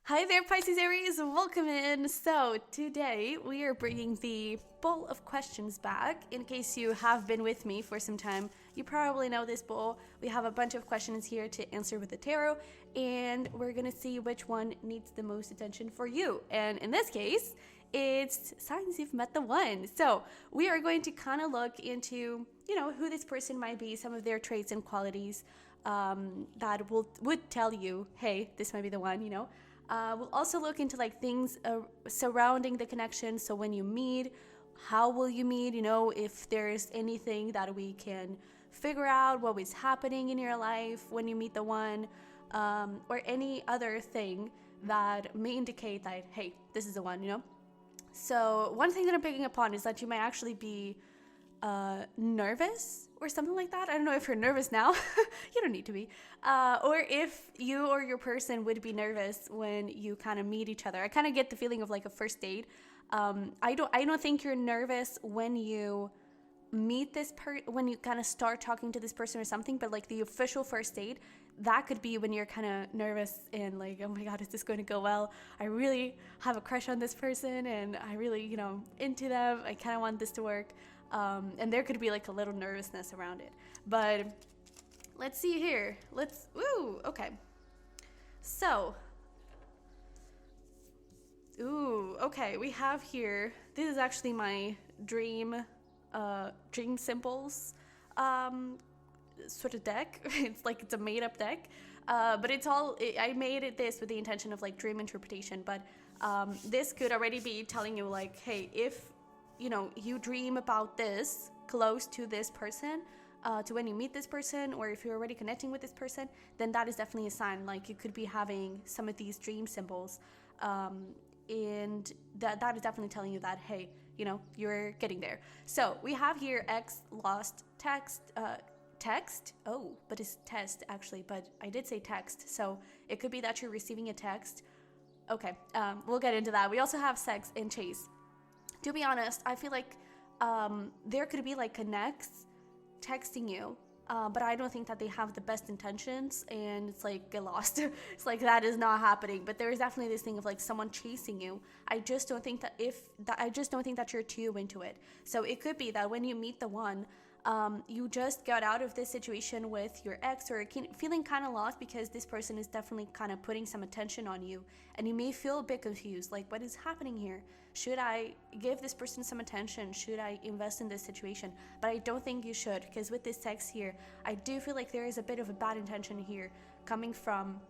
Hi there, Pisces Aries, welcome in. So today we are bringing the bowl of questions back. In case you have been with me for some time, you probably know this bowl. We have a bunch of questions here to answer with the tarot, and we're gonna see which one needs the most attention for you. And in this case, it's signs you've met the one. So we are going to kind of look into, who this person might be, some of their traits and qualities that would tell you, hey, this might be the one, We'll also look into things surrounding the connection. So when you meet, how will you meet? If there's anything that we can figure out what is happening in your life when you meet the one, or any other thing that may indicate that, hey, this is the one, So one thing that I'm picking up on is that you might actually be nervous or something like that. I don't know if you're nervous now. You don't need to be. Or if you or your person would be nervous when you kind of meet each other. I kind of get the feeling of like a first date. I don't think you're nervous when you meet when you kind of start talking to this person or something, but like the official first date, that could be when you're kind of nervous and like, oh my god, is this going to go well? I really have a crush on this person and I really, into them. I kind of want this to work. And there could be like a little nervousness around it. But let's see here. Okay. So, okay, we have here, this is actually my dream symbols sort of deck. It's a made up deck. But I made this with the intention of like dream interpretation. But this could already be telling you like, hey, if you dream about this close to this person, to when you meet this person, or if you're already connecting with this person, then that is definitely a sign. Like you could be having some of these dream symbols, and that is definitely telling you that, hey, you're getting there. So we have here X lost text. Oh, but it's test actually, but I did say text, so it could be that you're receiving a text. Okay, we'll get into that. We also have sex and chase. To be honest, I feel like there could be like an ex texting you, but I don't think that they have the best intentions, and it's like get lost. It's like that is not happening. But there is definitely this thing of like someone chasing you. I just don't think that you're too into it. So it could be that when you meet the one, you just got out of this situation with your ex, or feeling kind of lost because this person is definitely kind of putting some attention on you, and you may feel a bit confused, like what is happening here? Should I give this person some attention? Should I invest in this situation? But I don't think you should, because with this text here, I do feel like there is a bit of a bad intention here coming from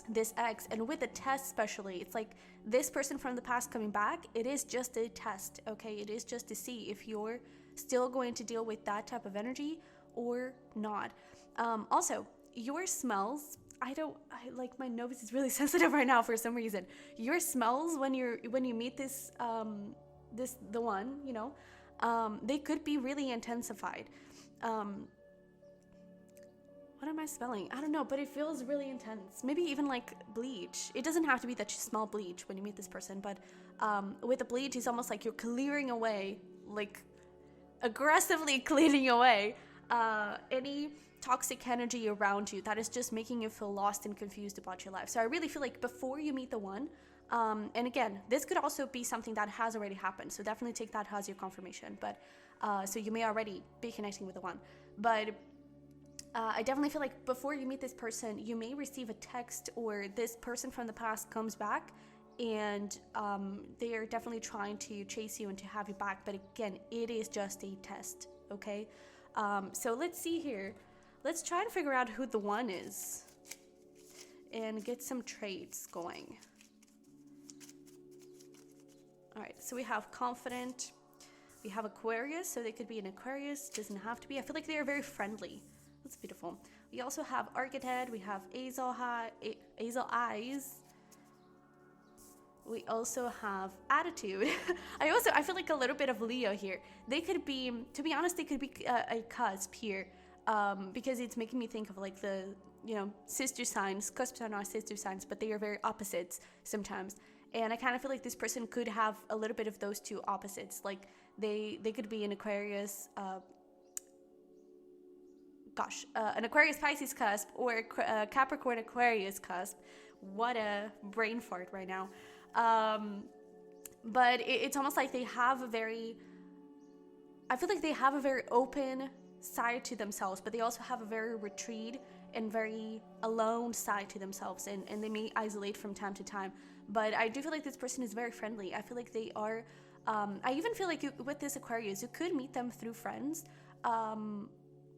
this ex. And with the test especially, it's like this person from the past coming back, it is just a test, okay? It is just to see if you're still going to deal with that type of energy or not. Also, your smells, my nose is really sensitive right now for some reason. Your smells when you meet the one, they could be really intensified. What am I smelling? I don't know, but it feels really intense. Maybe even like bleach. It doesn't have to be that you smell bleach when you meet this person, but with the bleach, it's almost like you're clearing away, like aggressively cleaning away any toxic energy around you that is just making you feel lost and confused about your life. So I really feel like before you meet the one, and again, this could also be something that has already happened, so definitely take that as your confirmation. But so you may already be connecting with the one, but I definitely feel like before you meet this person, you may receive a text, or this person from the past comes back, and they are definitely trying to chase you and to have you back. But again, it is just a test, okay? So let's see here. Let's try to figure out who the one is and get some traits going. All right, so we have confident. We have Aquarius, so they could be an Aquarius. Doesn't have to be. I feel like they are very friendly. That's beautiful. We also have Archetype. We have Hazel Eyes. We also have Attitude. I feel like a little bit of Leo here. They could be, to be honest, they could be a cusp here, because it's making me think of like the, sister signs. Cusps are not sister signs, but they are very opposites sometimes. And I kind of feel like this person could have a little bit of those two opposites. Like they could be an Aquarius, an Aquarius Pisces cusp, or a Capricorn Aquarius cusp, what a brain fart right now. But it's almost like they have a very, I feel like they have a very open side to themselves, but they also have a very retreat and very alone side to themselves, and they may isolate from time to time. But I do feel like this person is very friendly. I feel like they are, I even feel like with this Aquarius, you could meet them through friends,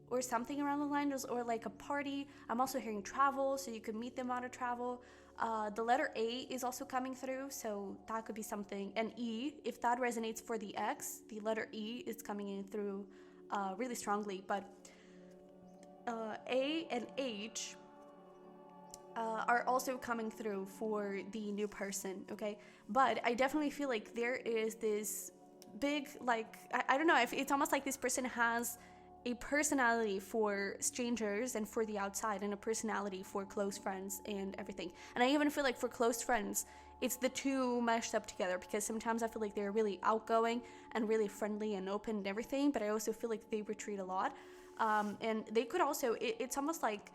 or something around the lines, or like a party. I'm also hearing travel, so you could meet them on a travel. The letter A is also coming through, so that could be something. And E, if that resonates for the X, the letter E is coming in through really strongly. But A and H are also coming through for the new person, okay? But I definitely feel like there is this big, like, I don't know, if it's almost like this person has a personality for strangers and for the outside, and a personality for close friends and everything. And I even feel like for close friends, it's the two meshed up together, because sometimes I feel like they're really outgoing and really friendly and open and everything, but I also feel like they retreat a lot. And they could also, it's almost like,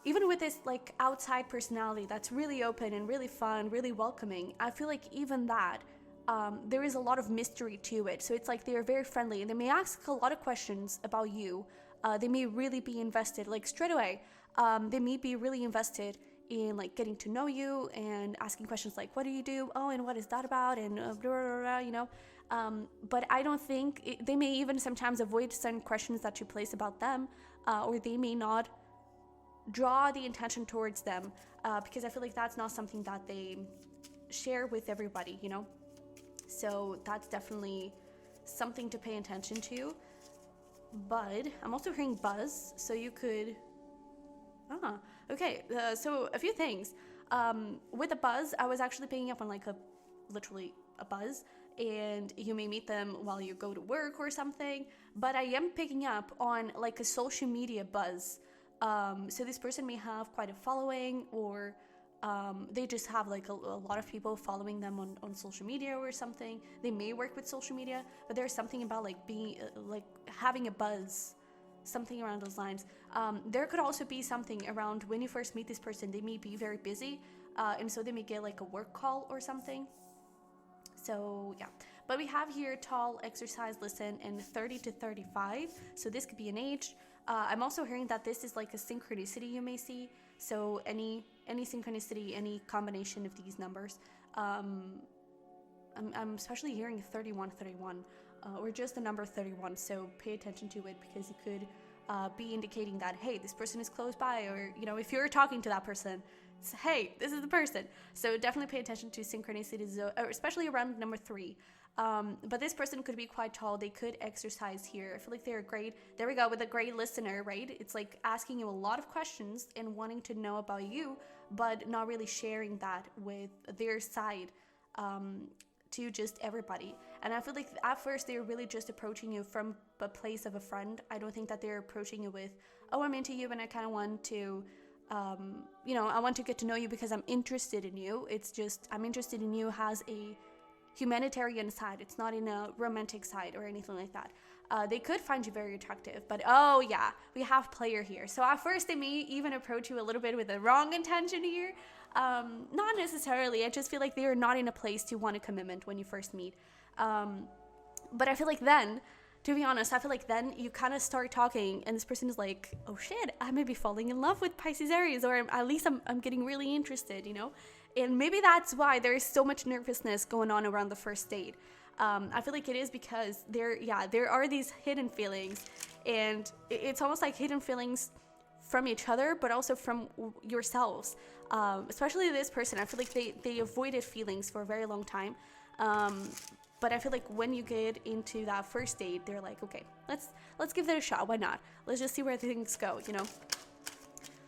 even with this like outside personality that's really open and really fun, really welcoming, I feel like even that, there is a lot of mystery to it. So it's like they're very friendly, and they may ask a lot of questions about you. They may really be invested, like straight away. They may be really invested in like getting to know you and asking questions like, what do you do? Oh, and what is that about? And blah, blah, blah, you know. But I don't think, they may even sometimes avoid certain questions that you place about them, or they may not draw the intention towards them, because I feel like that's not something that they share with everybody, you know. So that's definitely something to pay attention to. But I'm also hearing buzz, so you could, okay, so a few things. With a buzz, I was actually picking up on like literally a buzz, and you may meet them while you go to work or something, but I am picking up on like a social media buzz. So this person may have quite a following, or they just have like a lot of people following them on social media or something. They may work with social media, but there's something about like being like having a buzz, something around those lines. There could also be something around when you first meet this person. They may be very busy, and so they may get like a work call or something. So yeah, but we have here tall, exercise, listen, and 30 to 35. So this could be an age. I'm also hearing that this is like a synchronicity you may see. So any synchronicity, any combination of these numbers. I'm especially hearing 31, or just the number 31. So pay attention to it, because it could be indicating that, hey, this person is close by, or, you know, if you're talking to that person, it's, hey, this is the person. So definitely pay attention to synchronicities, especially around number 3. But this person could be quite tall. They could exercise here. I feel like they're great. There we go, with a great listener, right? It's like asking you a lot of questions and wanting to know about you, but not really sharing that with their side to just everybody. And I feel like at first they're really just approaching you from a place of a friend. I don't think that they're approaching you with, oh, I'm into you and I kind of want to, you know, I want to get to know you because I'm interested in you. It's just, I'm interested in you has a humanitarian side. It's not in a romantic side or anything like that. They could find you very attractive, but oh yeah, we have player here. So at first they may even approach you a little bit with the wrong intention here. Not necessarily. I just feel like they are not in a place to want a commitment when you first meet. But I feel like then, to be honest, I feel like then you kind of start talking and this person is like, oh shit, I may be falling in love with Pisces Aries, or at least I'm getting really interested, you know? And maybe that's why there is so much nervousness going on around the first date. I feel like it is because there are these hidden feelings, and it's almost like hidden feelings from each other, but also from yourselves. Especially this person, I feel like they avoided feelings for a very long time. But I feel like when you get into that first date, they're like, okay, let's give that a shot. Why not? Let's just see where things go, you know?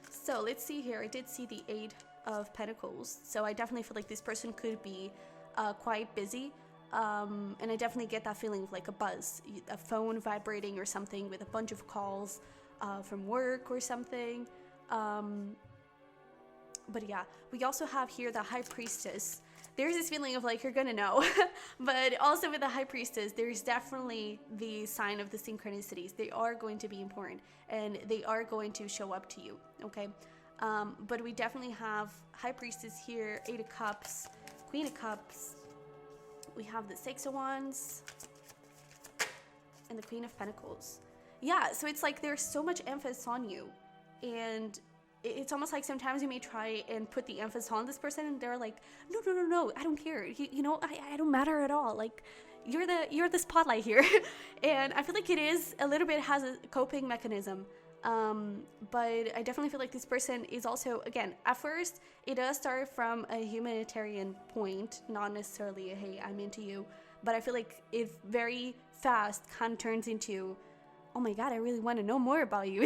So let's see here. I did see the 8 of Pentacles. So I definitely feel like this person could be quite busy. And I definitely get that feeling of like a buzz, a phone vibrating or something with a bunch of calls from work or something. But yeah, we also have here the High Priestess. There's this feeling of like, you're gonna know. But also with the High Priestess, there's definitely the sign of the synchronicities. They are going to be important and they are going to show up to you, okay? But we definitely have High Priestess here, Eight of Cups, Queen of Cups. We have the Six of Wands and the Queen of Pentacles. Yeah, so it's like there's so much emphasis on you, and it's almost like sometimes you may try and put the emphasis on this person, and they're like, no, I don't care. I don't matter at all. Like, you're the spotlight here. And I feel like it is a little bit has a coping mechanism. But I definitely feel like this person is also, again, at first, it does start from a humanitarian point, not necessarily a, hey, I'm into you. But I feel like it very fast kind of turns into, oh my God, I really want to know more about you,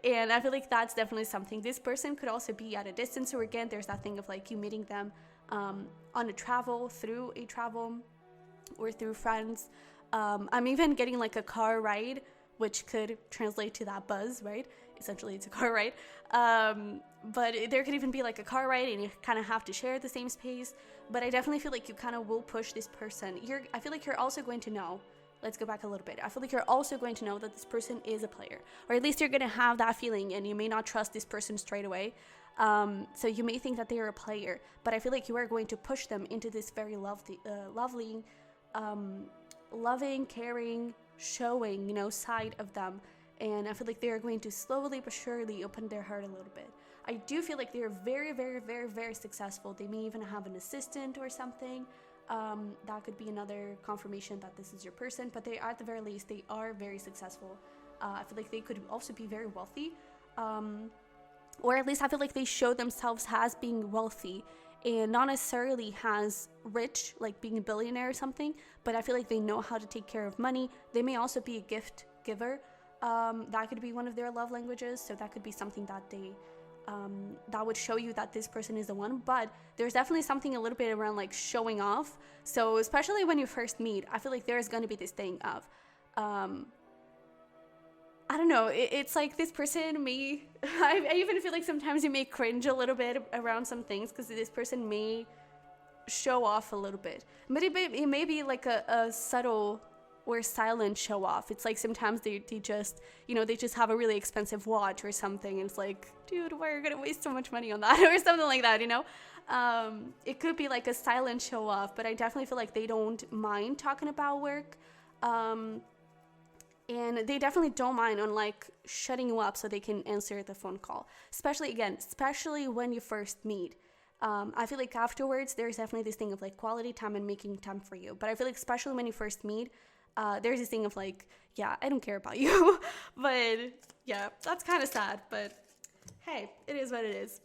And I feel like that's definitely something. This person could also be at a distance. So again, there's that thing of like you meeting them on a travel, through a travel, or through friends. I'm even getting like a car ride, which could translate to that buzz, right? Essentially, it's a car ride. But there could even be like a car ride and you kind of have to share the same space. But I definitely feel like you kind of will push this person. I feel like you're also going to know. Let's go back a little bit. I feel like you're also going to know that this person is a player, or at least you're going to have that feeling, and you may not trust this person straight away. So you may think that they are a player, but I feel like you are going to push them into this very lovely, loving, caring, showing, side of them. And I feel like they're going to slowly but surely open their heart a little bit. I do feel like they're very, very, very, very successful. They may even have an assistant or something. That could be another confirmation that this is your person, but at the very least, they are very successful. I feel like they could also be very wealthy, or at least I feel like they show themselves as being wealthy and not necessarily as rich, like being a billionaire or something, but I feel like they know how to take care of money. They may also be a gift giver. That could be one of their love languages, so that could be something that they that would show you that this person is the one. But there's definitely something a little bit around like showing off. So especially when you first meet, I feel like there's going to be this thing of I don't know, it's like this person may I even feel like sometimes you may cringe a little bit around some things because this person may show off a little bit, but it may be like a subtle or silent show off. It's like sometimes they just, they just have a really expensive watch or something, and it's like, dude, why are you gonna waste so much money on that? Or something like that, it could be like a silent show off, but I definitely feel like they don't mind talking about work, and they definitely don't mind on like shutting you up so they can answer the phone call, especially when you first meet. I feel like afterwards there's definitely this thing of like quality time and making time for you, but I feel like especially when you first meet, there's this thing of like, yeah, I don't care about you. But yeah, that's kind of sad, but hey, it is what it is.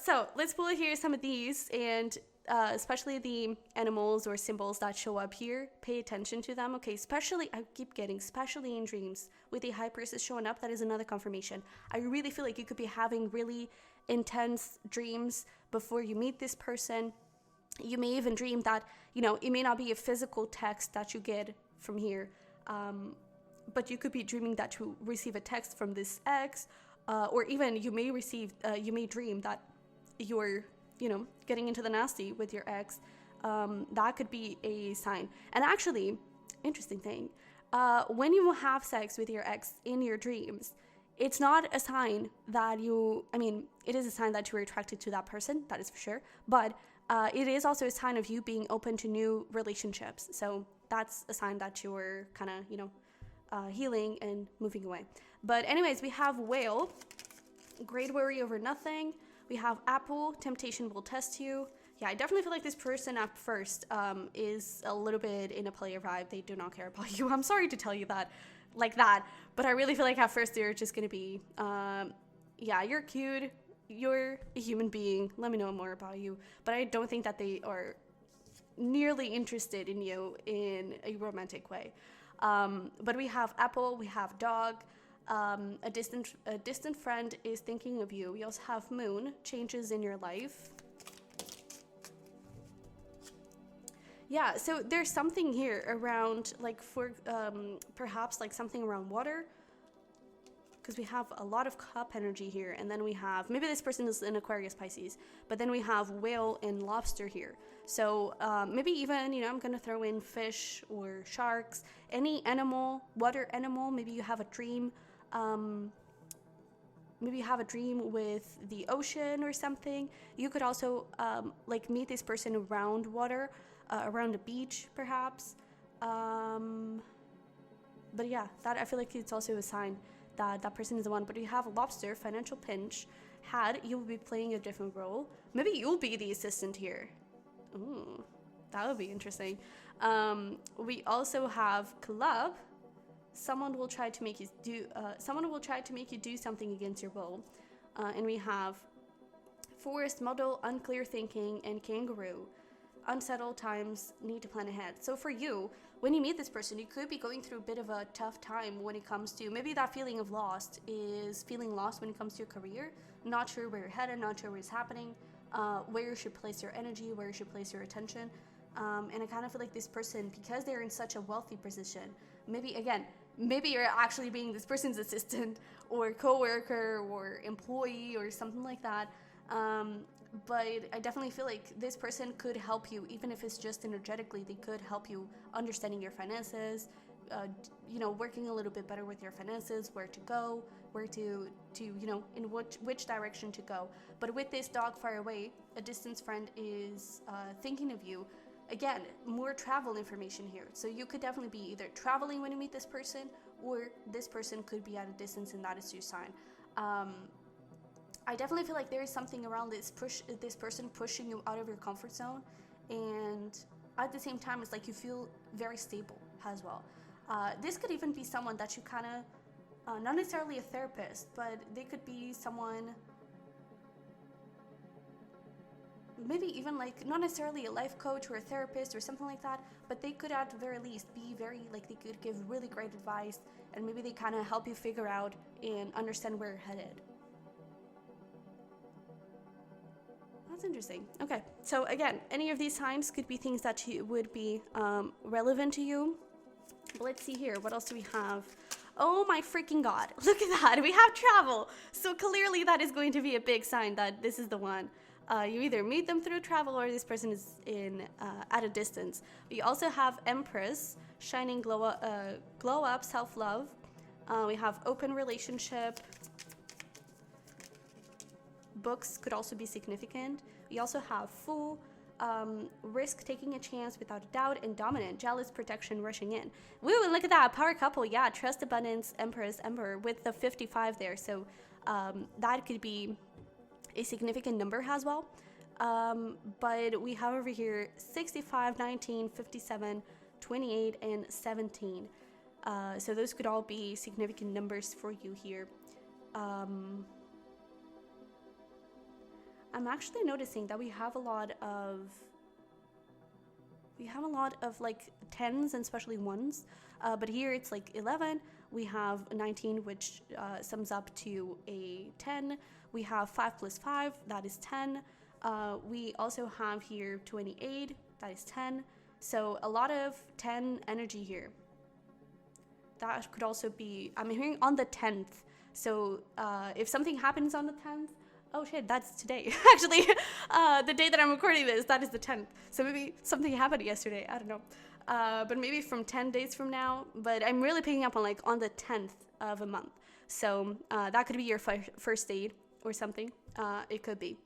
So let's pull here some of these, and especially the animals or symbols that show up here, pay attention to them. Okay, especially in dreams with the High Priestess showing up. That is another confirmation. I really feel like you could be having really intense dreams before you meet this person. You may even dream that, it may not be a physical text that you get from here, but you could be dreaming that you receive a text from this ex, or even you may dream that you're, getting into the nasty with your ex. That could be a sign. And actually, interesting thing, when you have sex with your ex in your dreams, it's not a sign that it is a sign that you were attracted to that person, that is for sure, but it is also a sign of you being open to new relationships. So that's a sign that you were kind of, healing and moving away. But anyways, we have Whale, Great Worry Over Nothing. We have Apple, Temptation Will Test You. Yeah, I definitely feel like this person at first is a little bit in a player vibe. They do not care about you. I'm sorry to tell you that, like that. But I really feel like at first they're just going to be, yeah, you're cute. You're a human being. Let me know more about you. But I don't think that they are nearly interested in you in a romantic way. But we have Apple, we have Dog, a distant friend is thinking of you. We also have Moon, changes in your life. Yeah, so there's something here around, like, for perhaps like something around water, because we have a lot of cup energy here, and then we have, maybe this person is in Aquarius, Pisces, but then we have Whale and Lobster here. So maybe even, I'm going to throw in fish or sharks, any animal, water animal. Maybe you have a dream maybe you have a dream with the ocean or something. You could also like meet this person around water, around a beach perhaps. But yeah, that I feel like it's also a sign that that person is the one. But you have a lobster, financial pinch, had, you will be playing a different role. Maybe you'll be the assistant here. Ooh, that would be interesting. We also have club. Someone will try to make you do. Someone will try to make you do something against your will. And we have forest, model, unclear thinking, and kangaroo. Unsettled times, need to plan ahead. So for you, when you meet this person, you could be going through a bit of a tough time when it comes to, maybe that feeling of lost is feeling lost when it comes to your career, not sure where you're headed, not sure what's happening, where you should place your energy, where you should place your attention. And I kind of feel like this person, because they're in such a wealthy position, maybe you're actually being this person's assistant or co-worker or employee or something like that. But I definitely feel like this person could help you, even if it's just energetically. They could help you understanding your finances, working a little bit better with your finances, where to go, where to in which direction to go. But with this dog far away, a distance friend is thinking of you. Again, more travel information here. So you could definitely be either traveling when you meet this person, or this person could be at a distance, and that is your sign. I definitely feel like there is something around this person pushing you out of your comfort zone, and at the same time, it's like you feel very stable as well. This could even be someone that you kind of, not necessarily a therapist, but they could be someone, maybe even like not necessarily a life coach or a therapist or something like that, but they could at the very least be very, like, they could give really great advice, and maybe they kind of help you figure out and understand where you're headed. That's interesting. Okay, so again, any of these signs could be things that would be relevant to you. But let's see here. What else do we have? Oh my freaking god. Look at that. We have travel. So clearly that is going to be a big sign that this is the one. You either meet them through travel, or this person is at a distance. We also have Empress, shining glow up, self-love. We have open relationship. Books could also be significant. We also have Fool, risk, taking a chance without a doubt, and dominant, jealous, protection, rushing in. Woo, and look at that, power couple. Yeah, trust, abundance, Empress, Emperor with the 55 there. So that could be a significant number as well. But we have over here 65, 19, 57, 28, and 17. So those could all be significant numbers for you here. I'm actually noticing that we have a lot of like 10s and especially 1s, but here it's like 11. We have 19, which sums up to a 10. We have 5 plus 5, that is 10. We also have here 28, that is 10. So a lot of 10 energy here. That could also be, I'm hearing on the 10th. So if something happens on the 10th, oh shit, that's today. Actually, the day that I'm recording this, that is the 10th. So maybe something happened yesterday, I don't know. But maybe from 10 days from now. But I'm really picking up on like on the 10th of a month. So that could be your first date or something. It could be.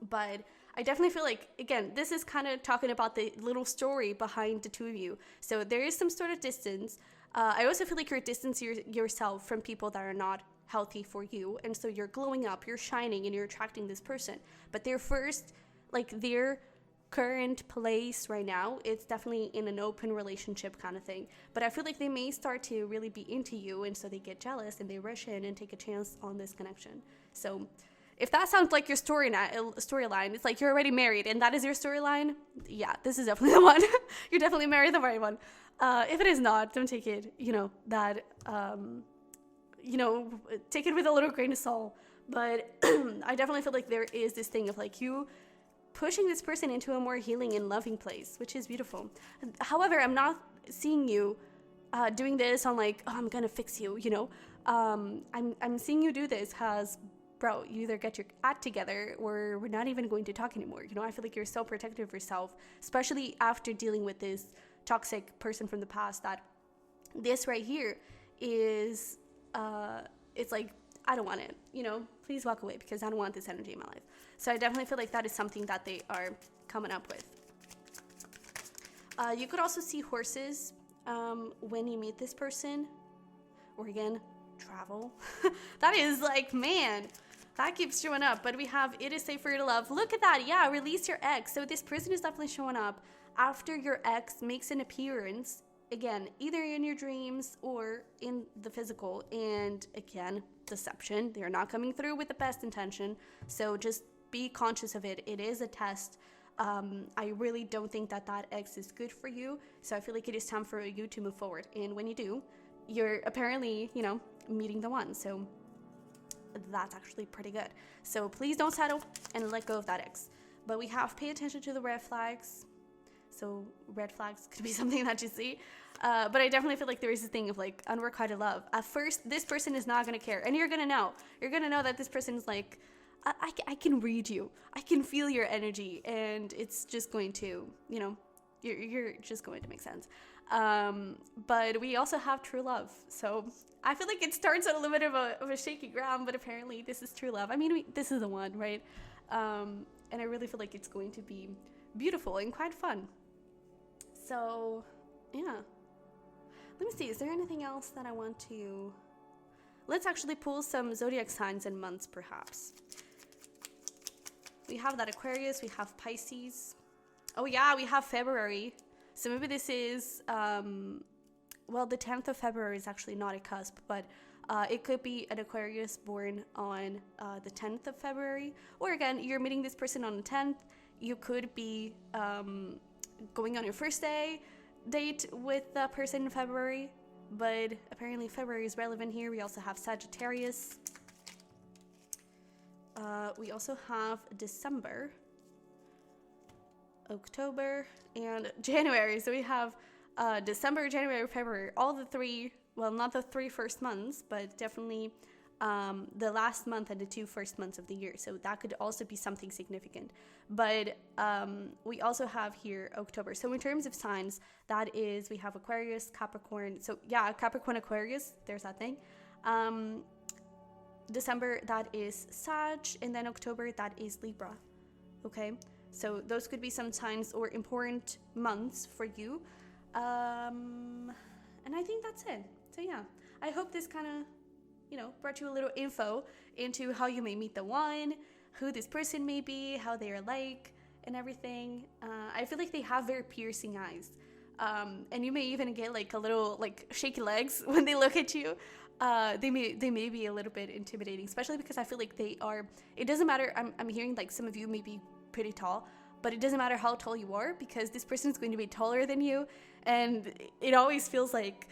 But I definitely feel like, again, this is kind of talking about the little story behind the two of you. So there is some sort of distance. I also feel like you're distancing yourself from people that are not healthy for you, and so you're glowing up, you're shining, and you're attracting this person. But their current place right now, it's definitely in an open relationship kind of thing. But I feel like they may start to really be into you, and so they get jealous and they rush in and take a chance on this connection. So if that sounds like your storyline, it's like you're already married and that is your storyline. Yeah, this is definitely the one. You definitely married the right one. If it is not, don't take it, take it with a little grain of salt. But I definitely feel like there is this thing of like you pushing this person into a more healing and loving place, which is beautiful. However, I'm not seeing you doing this on like, oh, I'm gonna fix you, I'm seeing you do this as, bro, you either get your act together or we're not even going to talk anymore. I feel like you're so protective of yourself, especially after dealing with this toxic person from the past, that this right here is it's like, I don't want it, you know, please walk away because I don't want this energy in my life. So I definitely feel like that is something that they are coming up with. You could also see horses when you meet this person, or again, travel. That is like, man, that keeps showing up. But we have, it is safe for you to love. Look at that. Yeah, release your ex. So this person is definitely showing up after your ex makes an appearance, again, either in your dreams or in the physical. And again, deception. They're not coming through with the best intention. So just be conscious of it. It is a test. I really don't think that ex is good for you. So I feel like it is time for you to move forward. And when you do, you're apparently, you know, meeting the one. So that's actually pretty good. So please don't settle and let go of that ex. But we have pay attention to the red flags. So red flags could be something that you see. But I definitely feel like there is a thing of like unrequited love. At first, this person is not going to care. And you're going to know. You're going to know that this person is like, I can read you. I can feel your energy. And it's just going to, you know, you're just going to make sense. But we also have true love. So I feel like it starts on a little bit of a shaky ground, but apparently this is true love. I mean, this is the one, right? And I really feel like it's going to be beautiful and quite fun. So, yeah. Let me see. Is there anything else that I want to... Let's actually pull some zodiac signs and months, perhaps. We have that Aquarius. We have Pisces. Oh, yeah, we have February. So maybe this is... well, the 10th of February is actually not a cusp, but it could be an Aquarius born on the 10th of February. Or again, you're meeting this person on the 10th. You could be going on your first date with that person in February, but apparently February is relevant here. We also have Sagittarius. We also have December, October, and January. So we have December, January, February, all the three, well, not the 3 first months, but definitely the last month and the 2 first months of the year. So that could also be something significant. But we also have here October. So in terms of signs, that is, we have Aquarius, Capricorn. So yeah, Capricorn, Aquarius, there's that thing. December, that is Sag, and then October, that is Libra. Okay, so those could be some signs or important months for you. And I think that's it. So yeah, I hope this kind of, you know, brought you a little info into how you may meet the one, who this person may be, how they are like, and everything. I feel like they have very piercing eyes. And you may even get like a little like shaky legs when they look at you. They may be a little bit intimidating, especially because I feel like they are, it doesn't matter. I'm hearing like some of you may be pretty tall, but it doesn't matter how tall you are because this person is going to be taller than you. And it always feels like,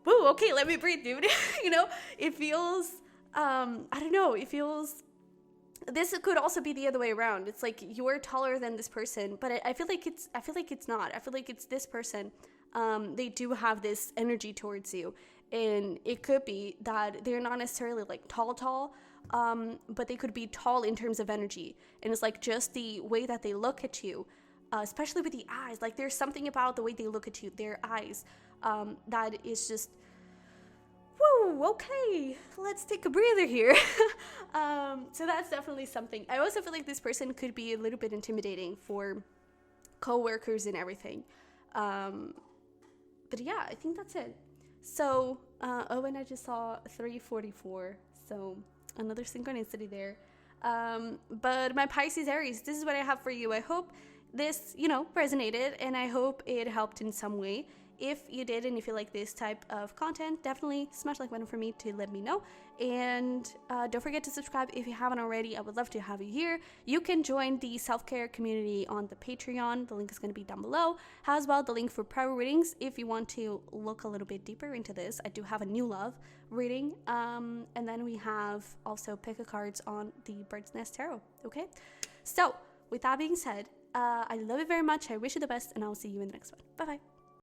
whoa, okay, let me breathe, dude. You know, it feels, I don't know, it feels, this could also be the other way around. It's like you're taller than this person, but I feel like it's not. I feel like it's this person. They do have this energy towards you, and it could be that they're not necessarily like tall, but they could be tall in terms of energy. And it's like just the way that they look at you, especially with the eyes. Like there's something about the way they look at you, their eyes, that is just, woo, okay, let's take a breather here. So that's definitely something. I also feel like this person could be a little bit intimidating for co-workers and everything. But yeah, I think that's it. So, oh, and I just saw 344. So another synchronicity there. But my Pisces Aries, this is what I have for you. I hope this, you know, resonated, and I hope it helped in some way. If you did, and if you like this type of content, definitely smash like button for me to let me know. And don't forget to subscribe if you haven't already. I would love to have you here. You can join the self-care community on the Patreon. The link is going to be down below. As well, the link for private readings if you want to look a little bit deeper into this. I do have a new love reading. And then we have also pick a cards on the Bird's Nest Tarot. Okay? So, with that being said, I love you very much. I wish you the best, and I'll see you in the next one. Bye-bye.